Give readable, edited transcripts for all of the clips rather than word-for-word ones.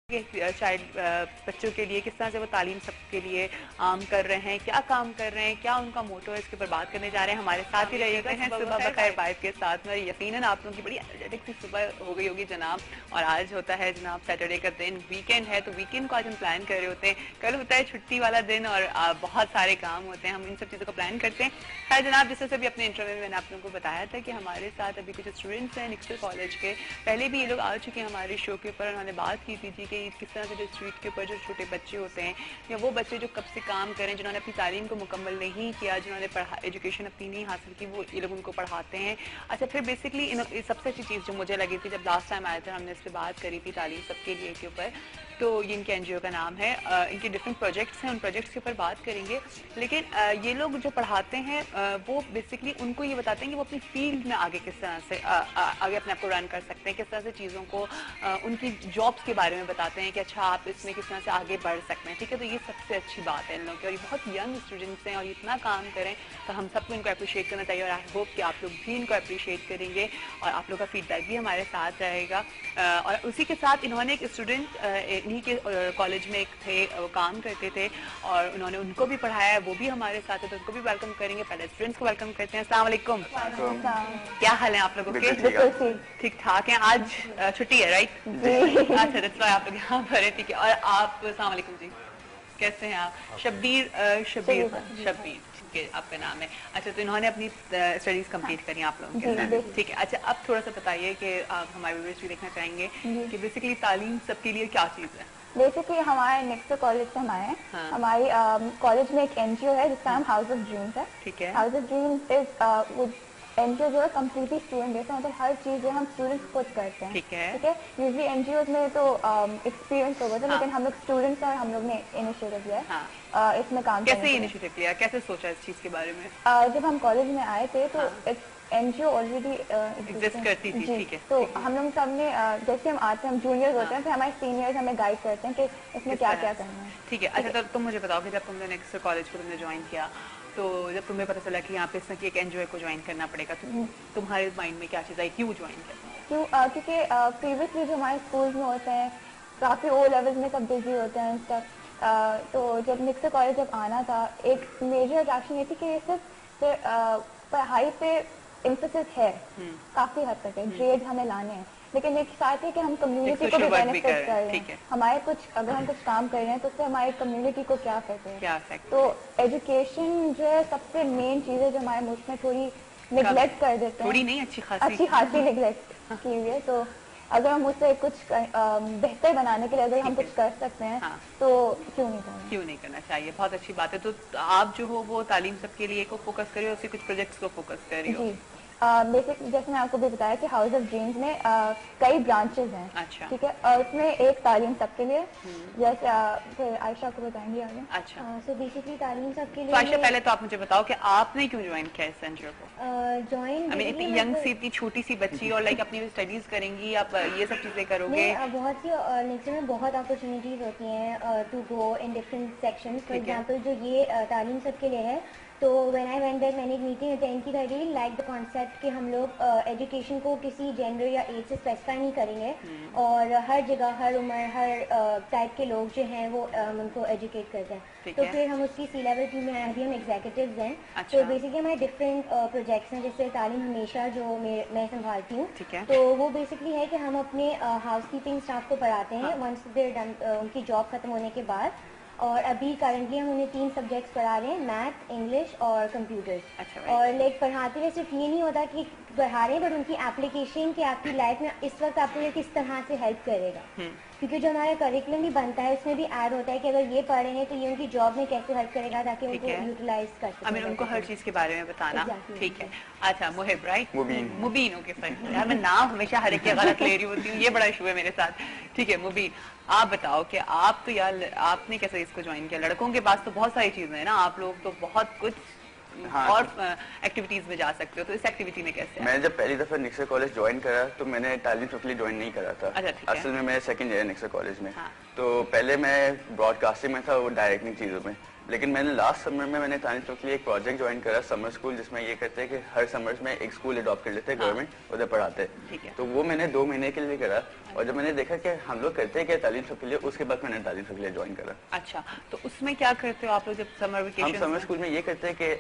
Child بچوں کے لیے کس طرح سے وہ تعلیم سب کے لیے عام کر رہے ہیں, کیا کام کر رہے ہیں, کیا ان کا موٹو ہے, اس کے اوپر بات کرنے جا رہے ہیں. ہمارے ساتھ ہی رہیے گا صبح بخیر بائف کے ساتھ میں. یقیناً آپ لوگوں کی بڑی انرجیٹک سی صبح ہو گئی ہوگی جناب, اور آج ہوتا ہے جناب سیٹرڈے کا دن, ویکینڈ ہے, تو ویکینڈ کو آج ہم پلان کر رہے ہوتے ہیں. کل ہوتا ہے چھٹی والا دن اور بہت سارے کام ہوتے ہیں, ہم ان سب چیزوں کا پلان کرتے ہیں. خیر جناب, جس سے بھی اپنے انٹرویو میں نے آپ لوگوں کو بتایا تھا کہ ہمارے ساتھ ابھی کچھ اسٹوڈنٹس ہیں نکسل کالج کے. پہلے بھی یہ لوگ آ چکے ہیں ہمارے شو کے اوپر, انہوں نے بات کی تھی کہ کس طرح سے جو اسٹریٹ کے اوپر جو چھوٹے بچے ہوتے ہیں یا وہ بچے جو کب سے کام کریں, جنہوں نے اپنی تعلیم کو مکمل نہیں کیا, جنہوں نے ایجوکیشن اپنی نہیں حاصل کی, وہ یہ لوگ ان کو پڑھاتے ہیں. اچھا, پھر بیسکلی سب سے اچھی چیز جو مجھے لگی تھی جب لاسٹ ٹائم آئے تھے, ہم نے اس پہ بات کری تھی تعلیم سب کے لیے کے اوپر, تو یہ ان کے این جی او کا نام ہے. ان کے ڈفرینٹ پروجیکٹس ہیں, ان پروجیکٹس کے اوپر بات کریں گے. لیکن یہ لوگ جو پڑھاتے ہیں وہ بیسکلی ان کو یہ بتاتے ہیں کہ وہ اپنی فیلڈ میں آگے کس طرح سے آگے اپنے آپ کو رن کر سکتے ہیں, کس طرح سے چیزوں کو ان کی جابس کے بارے میں بتاتے ہیں کہ اچھا آپ اس میں کس طرح سے آگے بڑھ سکتے ہیں. ٹھیک ہے, تو یہ سب سے اچھی بات ہے ان لوگوں کی, اور یہ بہت ینگ اسٹوڈنٹس ہیں اور اتنا کام کریں تو ہم سب کو ان کو اپریشیٹ کرنا چاہیے, اور آئی ہوپ کہ آپ لوگ بھی ان کو اپریشیٹ کریں گے اور آپ لوگ کا فیڈ بیک بھی ہمارے ساتھ رہے گا. اور اسی کے ساتھ انہوں نے ایک اسٹوڈنٹ انہیں کے کالج میں ایک تھے, وہ کام کرتے تھے اور انہوں نے ان کو بھی پڑھایا ہے, وہ بھی ہمارے ساتھ ہے, تو ان کو بھی ویلکم کریں گے. پہلے اسٹوڈنٹس کو ویلکم کرتے ہیں. السلام علیکم, کیا حال ہے آپ لوگوں کے؟ ٹھیک ٹھاک ہیں. آج چھٹی ہے رائٹ؟ اچھا, دس وائی آپ لوگ یہاں پر ہے. ٹھیک ہے, اور آپ السلام علیکم جی, کیسے ہیں آپ؟ شبیر ٹھیک ہے آپ کا نام ہے. اچھا, تو انہوں نے اپنی اسٹڈیز کمپلیٹ کری آپ لوگوں کے ساتھ. ٹھیک ہے, اچھا اب تھوڑا سا بتائیے کہ آپ ہمارے ویورز بھی دیکھنا چاہیں گے کہ بیسکلی تعلیم سب کے لیے کیا چیز ہے. بیسکلی ہمارے نیکسٹ کالج سے ہم آئے ہیں. ہماری کالج میں ایک این جی او ہے جس کا نام ہاؤس آف ڈریمز ہے. ٹھیک ہے, House of Dreams N G O جو ہے کمپلیٹلی اسٹوڈنٹ بیس ہے, مطلب ہر چیز جو ہم اسٹوڈنٹس خود کرتے ہیں. ٹھیک ہے, ٹھیک ہے, یوزلی این جی اوز میں تو ایکسپیرینس ہوگا تھا, لیکن ہم لوگ اسٹوڈنٹس ہیں اور ہم لوگ نے انیشیٹو لیا ہے اس میں کام کرنے کیسے کے انیشیٹو لیا, کیسے سوچا اس چیز کے بارے میں؟ جب ہم کالج میں آئے تھے تو این جی او آلریڈی ایگزسٹ کرتی تھی. جی, ٹھیک ہے, تو ہم لوگ سب نے جیسے ہم آتے ہیں, ہم جونیئرز ہوتے ہیں, پھر ہمارے سینئرز ہمیں گائڈ کرتے ہیں کہ اس میں کیا کیا کرنا ہے. ٹھیک ہے, اچھا, تو تم مجھے بتاؤ کہ جب تم نے نیکسٹ کالج کو تم نے جوائن کیا, تو جب تمہیں پتہ چلا کہ یہاں پہ اس ایک این جی او کو جوائن کرنا پڑے گا, تو تمہارے مائنڈ میں کیا چیز آئی, کیوں جوائن کرنا؟ کیونکہ پریویسلی جو ہمارے اسکولس میں ہوتے ہیں کافی او لیولز میں سب بزی ہوتے ہیں سب, تو جب نیکسٹ کالج جب آنا تھا, ایک میجر اٹریکشن یہ تھی کہ یہ صرف پڑھائی پہ امفیسس ہے کافی حد تک ہے, گریڈ ہمیں لانے ہیں, لیکن ایک ساتھ ہے کہ ہم کمیونٹی کو بھی بینیفٹ کر رہے ہیں. ہمارے کچھ اگر ہم کچھ کام کر رہے ہیں تو اس سے ہماری کمیونٹی کو کیا افیکٹ ہے. تو ایجوکیشن جو ہے سب سے مین چیز ہے جو ہمارے ملک میں تھوڑی نیگلیکٹ کر دیتے ہیں, تھوڑی نہیں, اچھی خاصی نیگلیکٹ کی ہوئی ہے. تو اگر ہم اسے کچھ بہتر بنانے کے لیے اگر ہم کچھ کر سکتے ہیں تو کیوں نہیں کرنا چاہیے. بہت اچھی بات ہے. تو آپ جو ہو وہ تعلیم سب کے لیے کو فوکس کرے, اسی کچھ پروجیکٹس کو فوکس کر رہی ہو. بیسک جیسے میں آپ کو بھی بتایا کہ ہاؤس آف ڈریمز میں کئی برانچز ہیں. اچھا, ٹھیک ہے, اور اس میں ایک تعلیم سب کے لیے, جیسے پھر عائشہ کو بتائیں گے آگے. اچھا, سو بیسکلی تعلیم سب کے لیے. عائشہ پہلے تو آپ مجھے بتاؤ کہ آپ نے کیوں جوائن کیا اس این جی او کو؟ اتنی ینگ سی, اتنی چھوٹی سی بچی, اور لائک اپنی اسٹڈیز کریں گی, آپ یہ سب چیزیں کرو گے. بہت سی نیکسٹ میں بہت اپرچونیٹیز ہوتی ہیں to go in different section. For example جو یہ تعلیم سب کے لیے ہے, تو وین آئی وینٹ دیئر میں نے ایک میٹنگ اٹینڈ کی, I really like the concept کہ ہم لوگ ایجوکیشن کو کسی جینڈر یا ایج سے اسپیسیفائی نہیں کریں گے, اور ہر جگہ, ہر عمر, ہر ٹائپ کے لوگ جو ہیں وہ ان کو ایجوکیٹ کرتے ہیں. تو پھر ہم اس کی سی لیول ٹیم میں ابھی ہم ایگزیکٹیوز ہیں. تو بیسکلی ہمارے ڈفرینٹ پروجیکٹس ہیں, جیسے تعلیم ہمیشہ جو میں سنبھالتی ہوں, تو وہ بیسکلی ہے کہ ہم اپنے ہاؤس کیپنگ اسٹاف کو پڑھاتے ہیں ونس دیر ڈن, ان کی جاب ختم ہونے کے بعد. اور ابھی کرنٹلی ہم انہیں 3 سبجیکٹس پڑھا رہے ہیں, میتھ, انگلش اور کمپیوٹر. اور لائک پڑھاتے ہوئے صرف یہ نہیں ہوتا کہ پڑھا رہے ہیں, بٹ ان کی اپلیکیشن کہ آپ کی لائف میں اس وقت آپ کو یہ کس طرح سے ہیلپ کرے گا, کیونکہ جو ہمارا کریکولم بھی بنتا ہے اس میں بھی ایڈ ہوتا ہے کہ اگر یہ پڑھ رہے ہیں تو یہ ان کی جاب میں کیسے ہیلپ کرے گا, تاکہ ان کو یوٹیلائز کر سکیں. ان کو ہر چیز کے بارے میں بتانا. ٹھیک ہے, اچھا محب رائٹ, مبین. اوکے فائن, یار میں نام ہمیشہ ہر ایک غلط لے رہی ہوتی ہوں, یہ بڑا ایشو ہے میرے ساتھ. ٹھیک ہے مبین, آپ بتاؤ کہ آپ تو یار آپ نے کیسے اس کو جوائن کیا؟ لڑکوں کے پاس تو بہت ساری چیزیں ہیں نا, آپ لوگ تو بہت کچھ اور ایکٹیویٹیز میں جا سکتے ہو, تو اس ایکٹیویٹی میں کیسے؟ میں جب پہلی دفعہ نیکسل کالج جوائن کرا تو میں نے تعلیم سب کے لیے جوائن نہیں کرا تھا. اصل میں سیکنڈ ایئر نیکسل کالج میں, تو پہلے میں براڈ کاسٹنگ میں تھا, وہ ڈائریکٹنگ چیزوں میں. لیکن میں نے لاسٹ سمر میں میں نے تعلیم کے لیے ایک پروجیکٹ جوائن کرا سمر اسکول, جس میں یہ کرتے ہیں کہ ہر سمرز میں ایک اسکول اڈاپٹ کر لیتے ہیں گورنمنٹ, ادھر پڑھاتے ہیں. تو وہ میں نے 2 مہینے کے لیے کرا, اور جب میں نے دیکھا کہ ہم لوگ کرتے ہیں کیا تعلیم سب کے لیے, اس کے بعد میں نے تعلیم سب کے لیے جوائن کرا. اچھا, تو اس میں کیا کرتے ہو آپ لوگ جب سمر ویکیشن؟ ہم سمر اسکول میں یہ کرتے ہیں کہ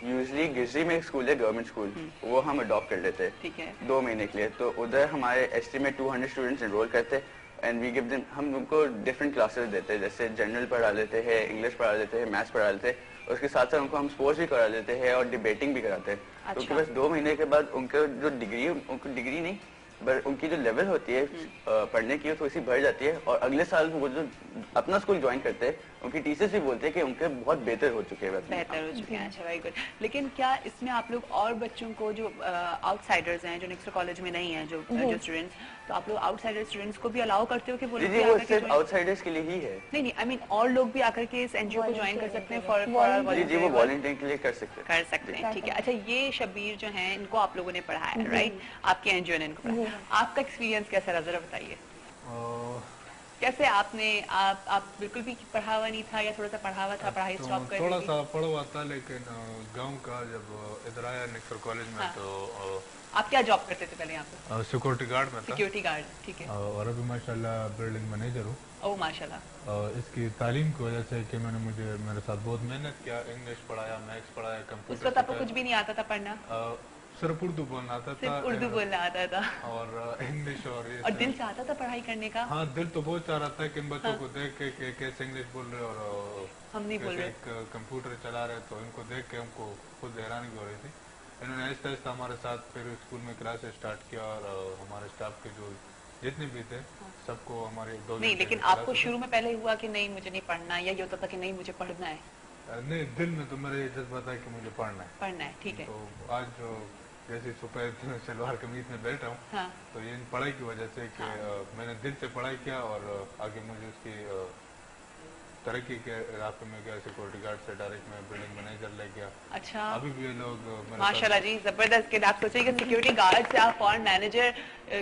یوزلی گجری میں ایک اسکول ہے گورنمنٹ اسکول, وہ ہم اڈاپٹ کر لیتے ہیں ٹھیک ہے 2 مہینے کے لیے. تو ادھر ہمارے ایسٹیمیٹ 200 اسٹوڈنٹس انرول کرتے ہیں, اینڈ وی گیو دیم, ہم ان کو ڈفرنٹ کلاسز دیتے ہیں, جیسے جنرل پڑھا لیتے ہیں, انگلش پڑھا لیتے ہیں, میتھس پڑھا لیتے ہیں, اس کے ساتھ ساتھ ان کو ہم اسپورٹس بھی کرا لیتے ہیں اور ڈبیٹنگ بھی کراتے ہیں. تو بس 2 مہینے کے بعد ان کو جو ڈگری, ان کو ڈگری نہیں بٹ ان کی جو لیول ہوتی ہے پڑھنے کی, تھوڑی سی بڑھ جاتی ہے, اور اگلے سال وہ جو اپنا اسکول جوائن کرتے ہیں ان کی ٹیچرس بھی بولتے ہیں کہ ان کے بہت بہتر ہو چکے ہیں. بہتر ہو چکے ہیں, اچھا ویری گڈ. لیکن کیا اس میں آپ لوگ اور بچوں کو جو آؤٹ سائڈرز ہیں, جو نیکسٹ کالج میں نہیں ہیں, جو اسٹوڈنٹس, تو آپ لوگ آؤٹ سائڈر اسٹوڈنٹس کو بھی الاؤ کرتے ہو کہ وہ صرف آؤٹ سائڈرز کے لیے ہی ہے؟ نہیں, آئی مین اور لوگ بھی آ کر کے اس این جی او کو جوائن کر سکتے ہیں فار جی وہ والنٹیئرنگ کے لیے کر سکتے ہیں. ٹھیک ہے. اچھا, یہ شبیر جو ہیں ان کو آپ لوگوں نے پڑھایا ہے, رائٹ؟ آپ کے این جی او نے ان کو پڑھایا. آپ کا ایکسپیرینس کیسا رہا, ذرا بتائیے. کیسے آپ نے, آپ بالکل بھی پڑھا ہوا نہیں تھا یا تھوڑا سا پڑھا ہوا تھا, پڑھائی اسٹاپ کر دی؟ تھوڑا سا پڑھا ہوا تھا, لیکن گاؤں کا جب ادھر آیا نیکسر کالج میں تو آپ کیا جاب کرتے تھے پہلے یہاں پہ؟ سیکورٹی گارڈ میں تھا. سیکورٹی گارڈ, ٹھیک ہے. اور ابھی ماشاءاللہ بلڈنگ مینیجر ہوں. اوہ ماشاء اللہ. اس کی تعلیم کی وجہ سے کہ میں نے میرے ساتھ بہت محنت کیا, انگلش پڑھایا, میتھس پڑھایا, کمپیوٹر. اس وقت آپ کو کچھ بھی نہیں آتا تھا پڑھنا؟ صرف اردو بولنا آتا تھا. صرف اردو بولنا آتا تھا اور انگلش, اور دل چاہتا تھا پڑھائی کرنے کا؟ ہاں, دل تو بہت چاہ رہا تھا کہ ان بچوں کو دیکھ کے کہ کیسے انگلش بول رہے اور ہم نہیں بول رہے, کمپیوٹر چلا رہے, تو ان کو دیکھ کے ہم کو خود حیرانی ہو رہی تھی. انہوں نے آہستہ آہستہ ہمارے ساتھ پھر اسکول میں کلاسز اسٹارٹ کیا, اور ہمارے اسٹاف کے جو جتنے بھی تھے سب کو ہمارے نہیں. لیکن آپ کو شروع میں پہلے ہوا کہ نہیں مجھے نہیں پڑھنا, یا یہ ہوتا تھا کہ نہیں مجھے پڑھنا ہے؟ نہیں, دل میں تو میرا یہ جذبہ تھا کہ مجھے پڑھنا ہے. ٹھیک ہے. تو آج جو جیسے سفید شلوار قمیض میں بیٹھا ہوں, تو یہ پڑھائی کی وجہ سے کہ میں نے دل سے پڑھائی کیا, اور آگے مجھے اس کی ترقی کے راستے میں گیا. سیکورٹی گارڈ سے ڈائریکٹ میں بلڈنگ مینیجر لے گیا. اچھا, ابھی بھی یہ لوگ ماشاءاللہ جی زبردست. کہ آپ سوچیں کہ سیکورٹی گارڈ سے آپ فورن مینیجر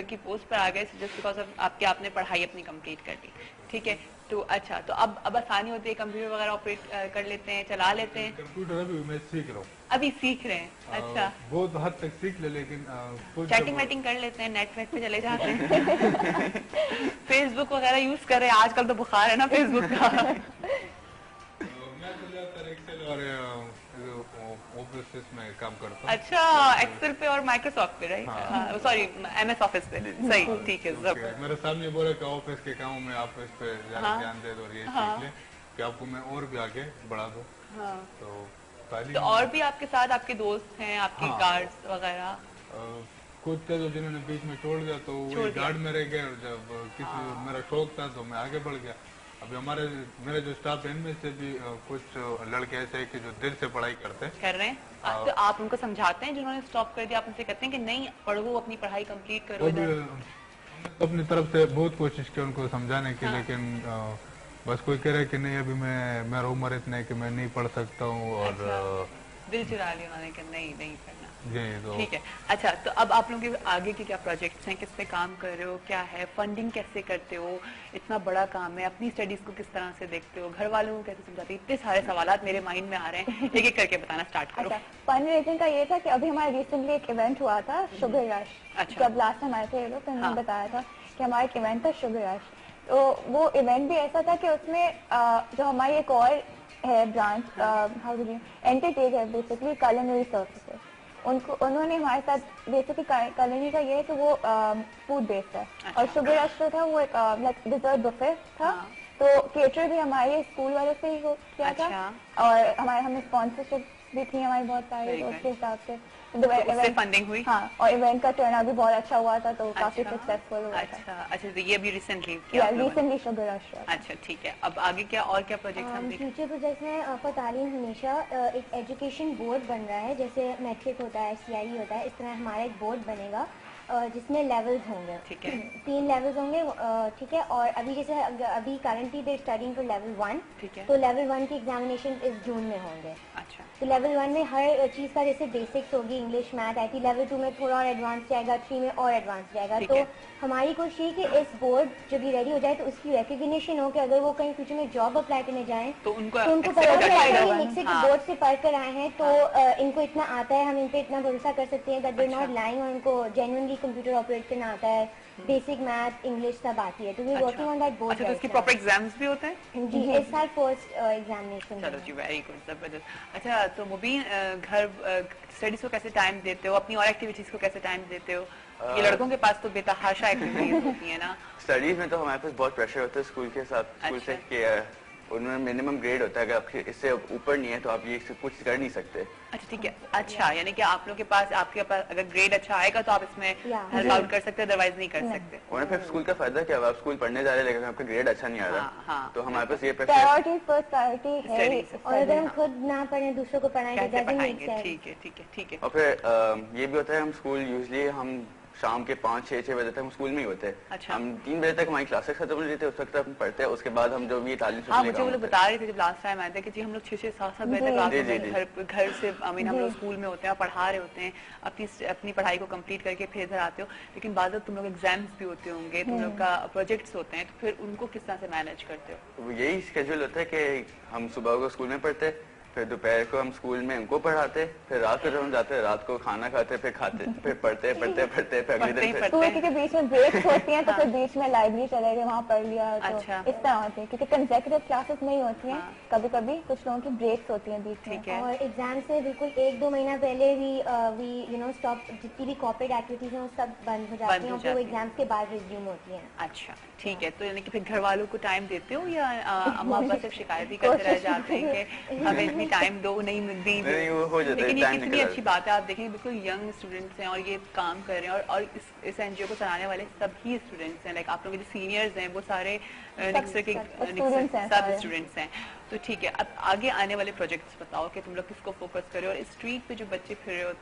کی پوسٹ پر آ گئے جسٹ بیکاز آپ نے پڑھائی اپنی کمپلیٹ کر لی. ٹھیک ہے. تو اچھا, تو اب آسانی ہوتی ہے, کمپیوٹر وغیرہ آپریٹ کر لیتے ہیں, چلا لیتے ہیں؟ کمپیوٹر ابھی میں سیکھ رہا ہوں. ابھی سیکھ رہے ہیں. اچھا, بہت حد تک سیکھ لے, لیکن چیٹنگ ویٹنگ کر لیتے ہیں, نیٹ ویٹ پہ چلے جاتے ہیں, فیس بک وغیرہ یوز کر رہے ہیں, آج کل تو بخار ہے نا فیس بک کا. میں کام کرتا ہوں. اچھا, ایکسل پہ اور مائکروسافٹ پہ, right? Sorry, M S Office پہ. صحیح, ٹھیک ہے. میرے سامنے بولے کہ آفس کے کاموں میں آپ اس پہ زیادہ دھیان دے دو اور یہ سیکھ لیں کہ آپ کو میں اور بھی آگے بڑھا دوں. تو اور بھی آپ کے ساتھ آپ کے دوست ہیں, آپ کے گارڈز وغیرہ؟ کچھ تھے جنہوں نے بیچ میں چھوڑ دیا, تو وہ گارڈ میں رہ گئے, اور جب کسی میرا شوق تھا تو میں آگے بڑھ گیا. ابھی میرے جو اسٹاف ہے ان میں سے بھی کچھ لڑکے ایسے ہیں کہ جو دل سے پڑھائی کر رہے ہیں. تو آپ ان کو سمجھاتے ہیں جنہوں نے اسٹاپ کر دیا, آپ ان سے کہتے ہیں کہ نہیں پڑھو, اپنی پڑھائی کمپلیٹ کرو؟ اپنی طرف سے بہت کوشش کی ان کو سمجھانے کی, لیکن بس کوئی کہہ رہے کہ نہیں ابھی میرا عمر اتنا ہے کہ میں نہیں پڑھ سکتا ہوں, اور دل چرا لیا انہوں نے کہ نہیں پڑھنا. جی, تو ٹھیک ہے. اچھا, تو اب آپ لوگوں کے آگے کے کیا پروجیکٹس ہیں, کس پہ کام کر رہے ہو, کیا ہے, فنڈنگ کیسے کرتے ہو, اتنا بڑا کام ہے, اپنی اسٹڈیز کو کس طرح سے دیکھتے ہو, گھر والوں کو کیسے سمجھاتے ہو؟ اتنے سارے سوالات میرے مائنڈ میں آ رہے ہیں, ایک ایک کر کے بتانا اسٹارٹ کرو. فنڈ ریزنگ کا یہ تھا کہ ابھی ہمارا ریسنٹلی ایک ایونٹ ہوا تھا, شوگر رش. جب لاسٹ ٹائم آئے تھے یہ لوگ, تو انہوں نے بتایا تھا کہ ہمارا ایک ایونٹ تھا شوگر رش. تو وہ ایونٹ بھی ایسا تھا کہ اس میں جو ہماری ایک اور ہے برانچ, اینٹیٹیج ہے بیسکلی, کلنری سروسز, انہوں نے ہمارے ساتھ بیسکلی کلنری کا یہ ہے کہ وہ فوڈ بیسڈ ہے, اور شوگر رش جو تھا وہ ایک لائک ڈیزرٹ بفے تھا. تو کیٹر بھی ہمارے اسکول والوں سے ہی کیا تھا, اور ہمیں اسپانسرشپ بھی تھی ہماری بہت ساری, اس کے حساب سے فنڈنگ ہوئی. ہاں, اور ایونٹ کا ٹرن بھی بہت اچھا ہوا تھا, تو کافی سکسیسفل ہوا تھا. اچھا, یہ بھی ریسنٹلی شوگر رش. اچھا, ٹھیک ہے. اب آگے کیا اور کیا پروجیکٹ ہم فیوچر پروجیکٹ میں آپ کا تعلیم ہمیشہ ایک ایجوکیشن بورڈ بن رہا ہے, جیسے میٹرک ہوتا ہے, CIE ہوتا ہے, اس طرح ہمارا ایک بورڈ بنے گا جس میں لیولز ہوں گے. ٹھیک ہے. 3 لیولز ہوں گے. ٹھیک ہے. اور ابھی جیسے ابھی currently they studying for level 1. ٹھیک ہے. تو لیول 1 کی ایگزامینیشن اس جون میں ہوں گے. اچھا. تو لیول 1 میں ہر چیز کا جیسے بیسکس ہوگی, English, math, I T. Level 2 میں تھوڑا اور ایڈوانس جائے گا, 3 میں اور ایڈوانس جائے گا. تو ہماری کوشش یہ کہ اس بورڈ جب یہ ریڈی ہو جائے تو اس کی ریکگنیشن ہو کہ اگر وہ کہیں فیوچر میں جاب اپلائی کرنے جائیں تو ان کو بورڈ سے پڑھ کر آئے ہیں تو ان کو اتنا آتا ہے, ہم ان پہ اتنا بھروسہ کر سکتے ہیں دیٹ دے ناٹ لائنگ, اور ان کو جینوئنلی کمپیوٹر آپریٹ کرنا آتا ہے, بیسک میتھ, انگلش سب آتی ہے. تو we working on that board. اچھا, تو اس کی پراپر ایگزامز بھی ہوتے ہیں؟ جی, اس سال فرسٹ ایگزامینیشن. چلو جی, ویری گڈ, زبردست. اچھا, تو مبین گھر اسٹڈیز کو کیسے ٹائم دیتے ہو, اپنی اور ایکٹیویٹیز کو کیسے ٹائم دیتے ہو؟ یہ لڑکوں کے پاس تو بے تحاشا ایکٹیویٹیز ہوتی ہیں نا. اسٹڈیز میں تو ہمارے پاس بہت پریشر ہوتا ہے اسکول کے ساتھ, اسکول سے کہ انہوں نے منیمم گریڈ ہوتا ہے, اگر آپ اس سے اوپر نہیں ہے تو آپ یہ کچھ کر نہیں سکتے. اچھا ٹھیک ہے. اچھا, یعنی کہ آپ لوگ کے پاس اگر گریڈ اچھا آئے گا تو آپ اس میں ہیلپ آؤٹ کر سکتے, ادروائز نہیں کر سکتے. اور پھر اسکول کا فائدہ کیا, آپ اسکول پڑھنے جا رہے ہیں لیکن آپ کا گریڈ اچھا نہیں آ رہا, تو ہمارے پاس یہ پرائیورٹی ہے. اور اگر ہم خود نہ پڑھیں دوسروں کو پڑھائیں کیسے پڑھائیں گے؟ ٹھیک ہے, ٹھیک ہے, ٹھیک ہے. اور پھر یہ بھی ہوتا ہے ہم اسکول یوزلی ہم شام کے 5-6 بجے تک ہم اسکول میں ہی ہوتے ہیں. ہم 3 بجے تک ہماری کلاسز ختم ہو جاتی ہے, اس وقت ہم پڑھتے ہیں, اس کے بعد ہم جو بھی تعلیم. ہاں, مجھے وہ لوگ بتا رہے تھے جب لاسٹ ٹائم آئے تھے کہ جی ہم لوگ 6-7 بجے تک گھر سے ہم لوگ اسکول میں ہوتے ہیں اور پڑھا رہے ہوتے ہیں, اپنی پڑھائی کو کمپلیٹ کر کے پھر ادھر آتے ہو. لیکن بعض تم لوگ ایگزامس بھی ہوتے ہوں گے, تم لوگ کا پروجیکٹس ہوتے ہیں, تو پھر ان کو کس طرح سے مینیج کرتے ہو؟ یہی اسکیجول ہوتا ہے کہ ہم صبح کو اسکول میں پڑھتے, پھر دوپہر کو ہم اسکول میں ان کو پڑھاتے, پھر رات کو جب ہم جاتے رات کو کھانا کھاتے, پھر کھاتے, پھر پڑھتے پھر اگلے دن اسکول کے بیچ میں بریکس ہوتی ہیں تو پھر بیچ میں لائبریری چلے گئے, وہاں پڑھ لیا. تو اس طرح ہوتی ہے کیونکہ کنسیکیوٹیو کلاسز نہیں ہوتی ہیں, کبھی کبھی کچھ لوگوں کی بریکس ہوتی ہیں بیچ میں. اور ایگزام سے بالکل 1-2 مہینہ پہلے وی اسٹاپ, جتنی بھی کارپوریٹ ایکٹیویٹیز ہیں وہ سب بند ہو جاتی ہیں, اور پھر وہ ایگزامس کے بعد ریزیوم ہوتی ہیں. اچھا ٹھیک ہے. تو یعنی کہ پھر گھر والوں کو ٹائم دیتے ہو یا اما ابا صرف شکایت ہی کرتے رہ جاتے ہیں کہ ہمیں اتنی ٹائم دو, نہیں ملتی؟ لیکن یہ کتنی اچھی بات ہے, آپ دیکھیں بالکل ینگ اسٹوڈنٹس ہیں اور یہ کام کر رہے ہیں, اور اس این جی او کو چلانے والے سب ہی اسٹوڈنٹس ہیں, لائک آپ لوگ کے جو سینئرز ہیں وہ سارے سب اسٹوڈنٹس ہیں. تو ٹھیک ہے, اب آگے آنے والے پروجیکٹس بتاؤ کہ تم لوگ کس کو فوکس کرے, اور اسٹریٹ پہ جو بچے پھر رہے ہوتے